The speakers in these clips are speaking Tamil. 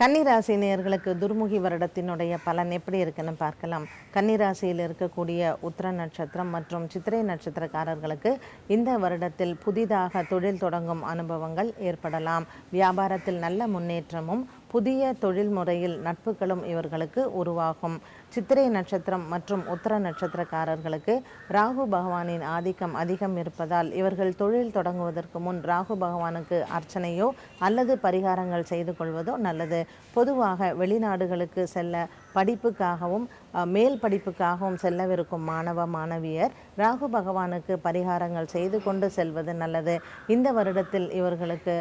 கன்னிராசி நேயர்களுக்கு துர்முகி வருடத்தினுடைய பலன் எப்படி இருக்குன்னு பார்க்கலாம். கன்னிராசியில் இருக்கக்கூடிய உத்திர நட்சத்திரம் மற்றும் சித்திரை நட்சத்திரக்காரர்களுக்கு இந்த வருடத்தில் புதிதாக தொழில் தொடங்கும் அனுபவங்கள் ஏற்படலாம். வியாபாரத்தில் நல்ல முன்னேற்றமும் புதிய தொழில் முறையில் நட்புகளும் இவர்களுக்கு உருவாகும். சித்திரை நட்சத்திரம் மற்றும் உத்திர நட்சத்திரக்காரர்களுக்கு ராகு பகவானின் ஆதிக்கம் அதிகம் இருப்பதால் இவர்கள் தொழில் தொடங்குவதற்கு முன் ராகு பகவானுக்கு அர்ச்சனையோ அல்லது பரிகாரங்கள் செய்து கொள்வதோ நல்லது. பொதுவாக வெளிநாடுகளுக்கு செல்ல படிப்புக்காகவும் மேல் படிப்புக்காகவும் செல்லவிருக்கும் மாணவ மாணவியர் ராகு பகவானுக்கு பரிகாரங்கள் செய்து கொண்டு செல்வது நல்லது. இந்த வருடத்தில் இவர்களுக்கு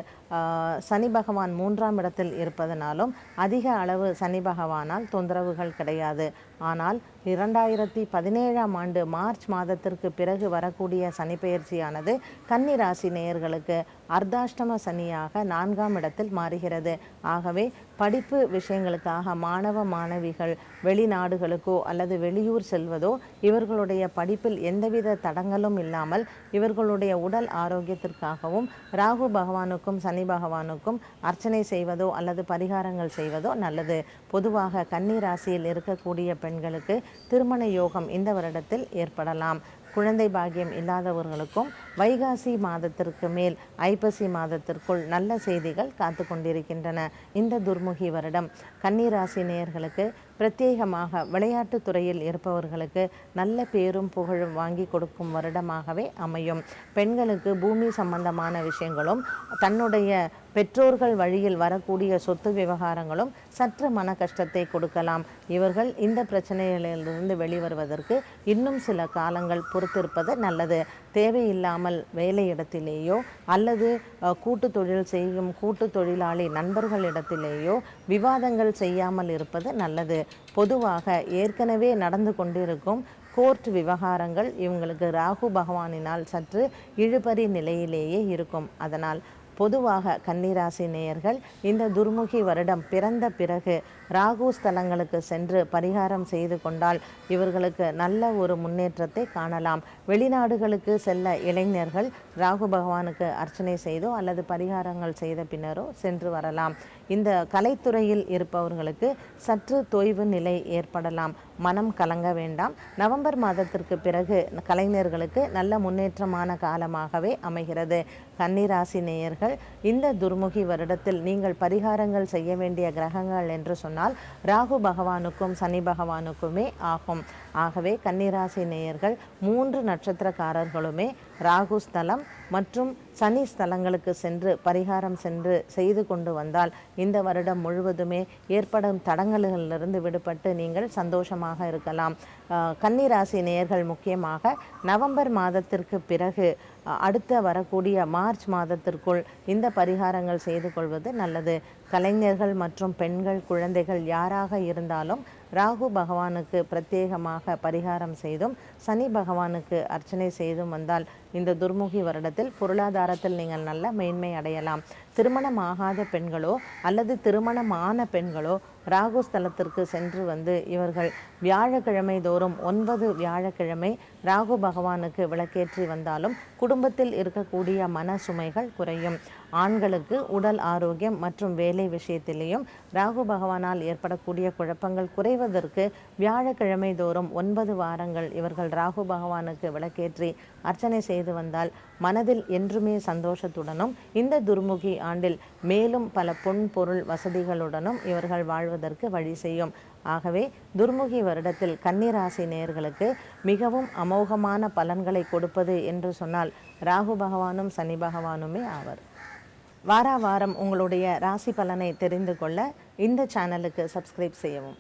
சனி பகவான் 3ஆம் இடத்தில் இருப்பதனாலும் அதிக அளவு சனி பகவானால் தொந்தரவுகள் கிடையாது. ஆனால் 2017ஆம் ஆண்டு மார்ச் மாதத்திற்கு பிறகு வரக்கூடிய சனிப்பெயர்ச்சியானது கன்னி ராசி நேயர்களுக்கு அர்த்தாஷ்டம சனியாக 4ஆம் இடத்தில் மாறுகிறது. ஆகவே படிப்பு விஷயங்களுக்காக மாணவ மாணவிகள் வெளிநாடுகளுக்கோ அல்லது வெளியூர் செல்வதோ இவர்களுடைய படிப்பில் எந்தவித தடங்களும் இல்லாமல் இவர்களுடைய உடல் ஆரோக்கியத்திற்காகவும் ராகு பகவானுக்கும் சனி பகவானுக்கும் அர்ச்சனை செய்வதோ அல்லது பரிகாரங்கள் செய்வதோ நல்லது. பொதுவாக கன்னி ராசியில் இருக்கக்கூடிய பெண்களுக்கு திருமண யோகம் இந்த வருடத்தில் ஏற்படலாம். குழந்தை பாக்கியம் இல்லாதவர்களுக்கும் வைகாசி மாதத்திற்கு மேல் ஐப்பசி மாதத்திற்குள் நல்ல செய்திகள் காத்து கொண்டிருக்கின்றன. இந்த துர்முகி வருடம் கன்னிராசி நேயர்களுக்கு பிரத்யேகமாக விளையாட்டு துறையில் இருப்பவர்களுக்கு நல்ல பேரும் புகழும் வாங்கி கொடுக்கும் வருடமாகவே அமையும். பெண்களுக்கு பூமி சம்பந்தமான விஷயங்களும் தன்னுடைய பெற்றோர்கள் வழியில் வரக்கூடிய சொத்து விவகாரங்களும் சற்று மன கஷ்டத்தை கொடுக்கலாம். இவர்கள் இந்த பிரச்சனைகளிலிருந்து வெளிவருவதற்கு இன்னும் சில காலங்கள் பொறுத்திருப்பது நல்லது. தேவையில்லாமல் வேலையிடத்திலேயோ அல்லது கூட்டு தொழில் செய்யும் கூட்டு தொழிலாளி நண்பர்களிடத்திலேயோ விவாதங்கள் செய்யாமல் இருப்பது நல்லது. பொதுவாக ஏற்கனவே நடந்து கொண்டிருக்கும் கோர்ட் விவகாரங்கள் இவங்களுக்கு ராகு பகவானினால் சற்று இழுபறி நிலையிலேயே இருக்கும். அதனால் பொதுவாக கன்னிராசி நேயர்கள் இந்த துர்முகி வருடம் பிறந்த பிறகு ராகு ஸ்தலங்களுக்கு சென்று பரிகாரம் செய்து கொண்டால் இவர்களுக்கு நல்ல ஒரு முன்னேற்றத்தை காணலாம். வெளிநாடுகளுக்கு செல்ல இளைஞர்கள் ராகு பகவானுக்கு அர்ச்சனை செய்தோ அல்லது பரிகாரங்கள் செய்த பின்னரோ சென்று வரலாம். இந்த கலைத்துறையில் இருப்பவர்களுக்கு சற்று தொய்வு நிலை ஏற்படலாம். மனம் கலங்க வேண்டாம். நவம்பர் மாதத்திற்கு பிறகு கலைஞர்களுக்கு நல்ல முன்னேற்றமான காலமாகவே அமைகிறது. கன்னிராசி நேயர்கள் இந்த துர்முகி வருடத்தில் நீங்கள் பரிகாரங்கள் செய்ய வேண்டிய கிரகங்கள் என்று சொன்னால் ராகு பகவானுக்கும் சனி பகவானுக்குமே ஆகும். ஆகவே கன்னிராசி நேயர்கள் 3 நட்சத்திரக்காரர்களுமே ராகு ஸ்தலம் மற்றும் சனி ஸ்தலங்களுக்கு சென்று பரிகாரம் சென்று செய்து கொண்டு வந்தால் இந்த வருடம் முழுவதுமே ஏற்படும் தடங்கல்களிலிருந்து விடுபட்டு நீங்கள் சந்தோஷமாக இருக்கலாம். கன்னிராசி நேயர்கள் முக்கியமாக நவம்பர் மாதத்திற்கு பிறகு அடுத்த வரக்கூடிய மார்ச் மாதத்திற்குள் இந்த பரிகாரங்கள் செய்து கொள்வது நல்லது. கலைஞர்கள் மற்றும் பெண்கள் குழந்தைகள் யாராக இருந்தாலும் ராகு பகவானுக்கு பிரத்யேகமாக பரிகாரம் செய்தும் சனி பகவானுக்கு அர்ச்சனை செய்தும் வந்தால் இந்த துர்முகி வருடத்தில் பொருளாதாரத்தில் நீங்கள் நல்ல மேன்மை அடையலாம். திருமணமாகாத பெண்களோ அல்லது திருமணமான பெண்களோ ராகு ஸ்தலத்திற்கு சென்று வந்து இவர்கள் வியாழக்கிழமை தோறும் 9 வியாழக்கிழமை ராகு பகவானுக்கு விளக்கேற்றி வந்தாலும் குடும்பத்தில் இருக்கக்கூடிய மன சுமைகள் குறையும். ஆண்களுக்கு உடல் ஆரோக்கியம் மற்றும் வேலை விஷயத்திலேயும் ராகு பகவானால் ஏற்படக்கூடிய குழப்பங்கள் குறைவதற்கு வியாழக்கிழமை தோறும் 9 வாரங்கள் இவர்கள் ராகு பகவானுக்கு விளக்கேற்றி அர்ச்சனை செய்து வந்தால் மனதில் என்றுமே சந்தோஷத்துடனும் இந்த துர்முகி ஆண்டில் மேலும் பல பொன் பொருள் வசதிகளுடனும் இவர்கள் வாழ்வதற்கு வழி செய்யும். ஆகவே துர்முகி வருடத்தில் கன்னிராசி நேயர்களுக்கு மிகவும் அமோகமான பலன்களை கொடுப்பது என்று சொன்னால் ராகு பகவானும் சனி பகவானுமே ஆவர். வாரம் உங்களுடைய ராசி பலனை தெரிந்து கொள்ள இந்த சேனலுக்கு சப்ஸ்கிரைப் செய்யவும்.